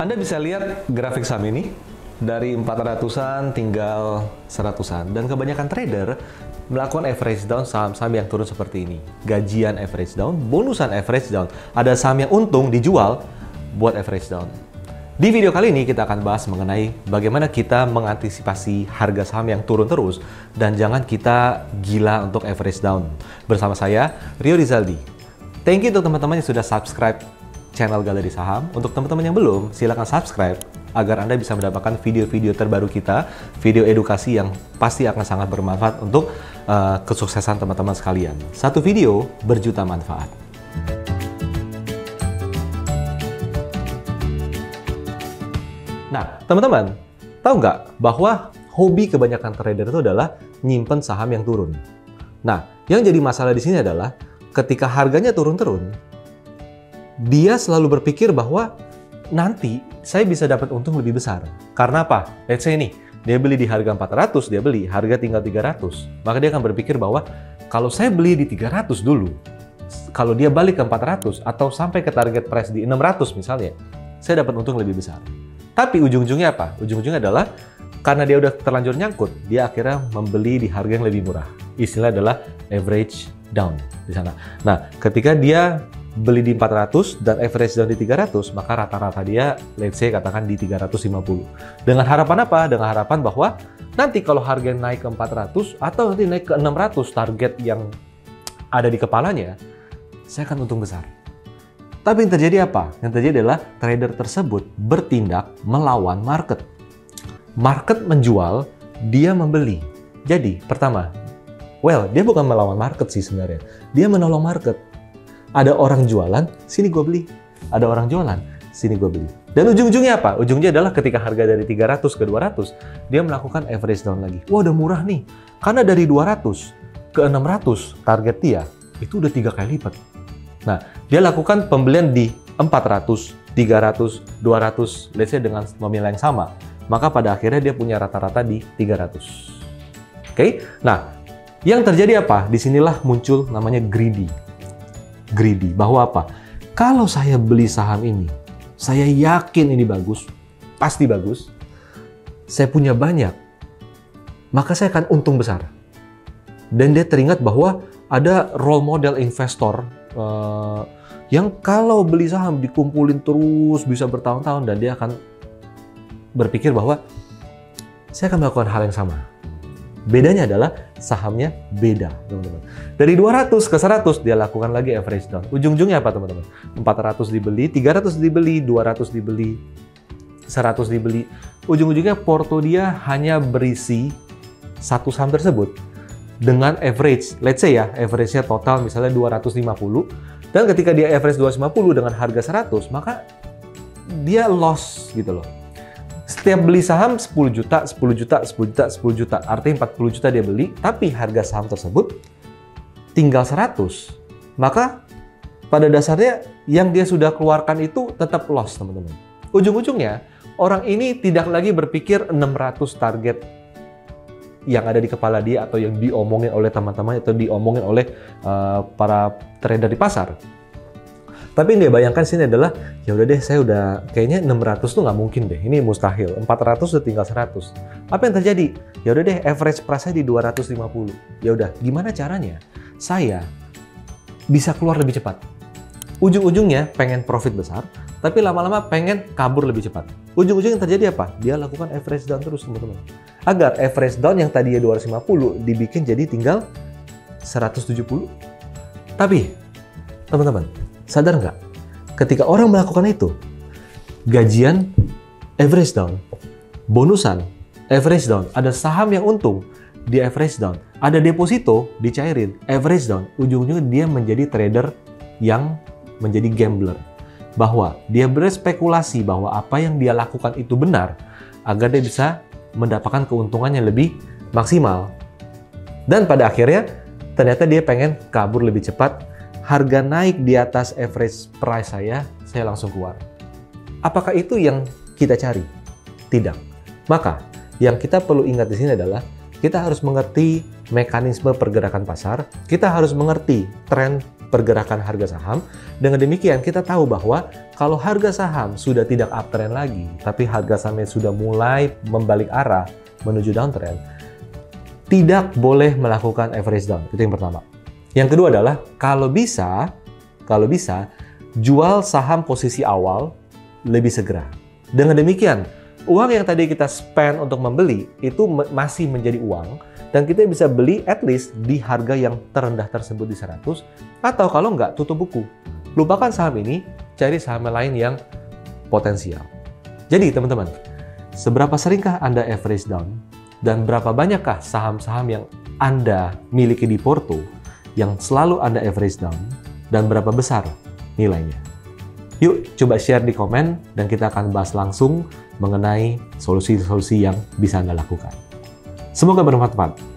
Anda bisa lihat grafik saham ini dari 400-an tinggal 100-an. Dan kebanyakan trader melakukan average down saham-saham yang turun seperti ini. Gajian average down, bonusan average down. Ada saham yang untung dijual buat average down. Di video kali ini kita akan bahas mengenai bagaimana kita mengantisipasi harga saham yang turun terus dan jangan kita gila untuk average down. Bersama saya, Rio Rizaldi. Thank you untuk teman-teman yang sudah subscribe channel Galeri Saham. Untuk teman-teman yang belum, silakan subscribe agar Anda bisa mendapatkan video-video terbaru kita, video edukasi yang pasti akan sangat bermanfaat untuk kesuksesan teman-teman sekalian. Satu video berjuta manfaat. Nah, teman-teman, tahu nggak bahwa hobi kebanyakan trader itu adalah nyimpen saham yang turun? Nah, yang jadi masalah di sini adalah ketika harganya turun-turun, dia selalu berpikir bahwa nanti saya bisa dapat untung lebih besar. Karena apa? Let's say nih, dia beli di harga 400, dia beli harga tinggal 300. Maka dia akan berpikir bahwa kalau saya beli di 300 dulu, kalau dia balik ke 400 atau sampai ke target price di 600 misalnya, saya dapat untung lebih besar. Tapi ujung-ujungnya apa? Ujung-ujungnya adalah karena dia udah terlanjur nyangkut, dia akhirnya membeli di harga yang lebih murah. Istilah adalah average down di sana. Nah, ketika dia beli di 400 dan average down di 300, maka rata-rata dia, let's say katakan di 350. Dengan harapan apa? Dengan harapan bahwa nanti kalau harga naik ke 400 atau nanti naik ke 600 target yang ada di kepalanya, saya akan untung besar. Tapi yang terjadi apa? Yang terjadi adalah trader tersebut bertindak melawan market. Market menjual, dia membeli. Jadi, pertama, dia bukan melawan market sih sebenarnya. Dia menolong market. Ada orang jualan, sini gue beli. Ada orang jualan, sini gue beli. Dan ujung-ujungnya apa? Ujungnya adalah ketika harga dari 300 ke 200, dia melakukan average down lagi. Wah, udah murah nih. Karena dari 200 ke 600, target dia, itu udah 3 kali lipat. Nah, dia lakukan pembelian di 400, 300, 200, let's say dengan nominal yang sama. Maka pada akhirnya dia punya rata-rata di 300. Oke? Nah, yang terjadi apa? Disinilah muncul namanya greedy. Greedy, bahwa apa? Kalau saya beli saham ini, saya yakin ini bagus, pasti bagus, saya punya banyak, maka saya akan untung besar. Dan dia teringat bahwa ada role model investor yang kalau beli saham dikumpulin terus bisa bertahun-tahun dan dia akan berpikir bahwa saya akan melakukan hal yang sama. Bedanya adalah sahamnya beda, teman-teman. Dari 200 ke 100 dia lakukan lagi average down. Ujung-ujungnya apa, teman-teman? 400 dibeli, 300 dibeli, 200 dibeli, 100 dibeli. Ujung-ujungnya porto dia hanya berisi satu saham tersebut dengan average, let's say ya, average-nya total misalnya 250. Dan ketika dia average 250 dengan harga 100, maka dia loss gitu loh. Setiap beli saham 10 juta, 10 juta, 10 juta, 10 juta. Artinya 40 juta dia beli, tapi harga saham tersebut tinggal 100. Maka pada dasarnya yang dia sudah keluarkan itu tetap loss, teman-teman. Ujung-ujungnya, orang ini tidak lagi berpikir 600 target yang ada di kepala dia atau yang diomongin oleh teman-teman atau diomongin oleh para trader di pasar. Tapi yang dia bayangkan sini adalah, ya udah deh, saya udah kayaknya 600 tuh nggak mungkin deh, ini mustahil. 400 udah tinggal 100. Apa yang terjadi? Ya udah deh, average price-nya di 250. Ya udah, gimana caranya saya bisa keluar lebih cepat? Ujung-ujungnya pengen profit besar, tapi lama-lama pengen kabur lebih cepat. Ujung-ujungnya yang terjadi apa? Dia lakukan average down terus, teman-teman. Agar average down yang tadinya 250 dibikin jadi tinggal 170. Tapi, teman-teman, sadar nggak? Ketika orang melakukan itu, gajian average down, bonusan average down, ada saham yang untung di average down, ada deposito dicairin average down, ujung-ujungnya dia menjadi trader yang menjadi gambler. Bahwa dia berspekulasi bahwa apa yang dia lakukan itu benar agar dia bisa mendapatkan keuntungan yang lebih maksimal. Dan pada akhirnya ternyata dia pengen kabur lebih cepat. Harga naik di atas average price saya langsung keluar. Apakah itu yang kita cari? Tidak. Maka yang kita perlu ingat di sini adalah kita harus mengerti mekanisme pergerakan pasar, kita harus mengerti tren pergerakan harga saham. Dengan demikian kita tahu bahwa kalau harga saham sudah tidak uptrend lagi, tapi harga sahamnya sudah mulai membalik arah menuju downtrend, tidak boleh melakukan average down. Itu yang pertama. Yang kedua adalah kalau bisa jual saham posisi awal lebih segera. Dengan demikian, uang yang tadi kita spend untuk membeli itu masih menjadi uang dan kita bisa beli at least di harga yang terendah tersebut di 100, atau kalau nggak tutup buku. Lupakan saham ini, cari saham lain yang potensial. Jadi teman-teman, seberapa seringkah Anda average down dan berapa banyakkah saham-saham yang Anda miliki di porto yang selalu Anda average down dan berapa besar nilainya? Yuk coba share di komen dan kita akan bahas langsung mengenai solusi-solusi yang bisa Anda lakukan. Semoga bermanfaat.